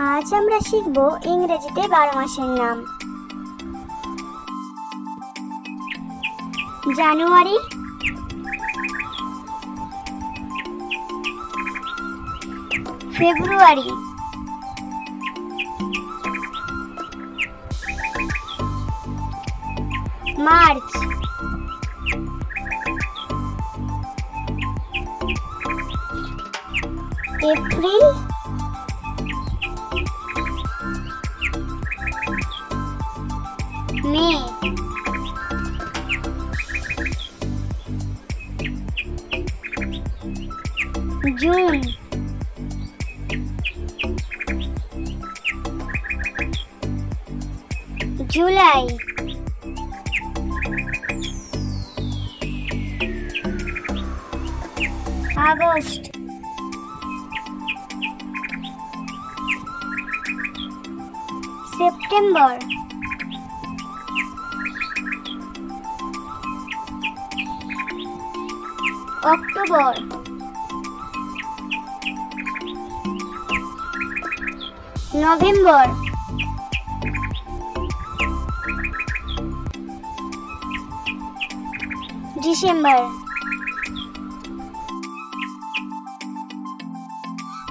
আজ আমরা শিখব ইংরেজিতে 12 মাসের নাম। January, February, March, April, May, June, July, August, September, October, November, December.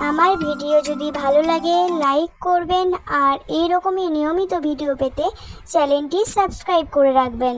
আমার ভিডিও যদি ভালো লাগে লাইক করবেন আর এইরকমই নিয়মিত ভিডিও পেতে চ্যানেলটি সাবস্ক্রাইব করে রাখবেন।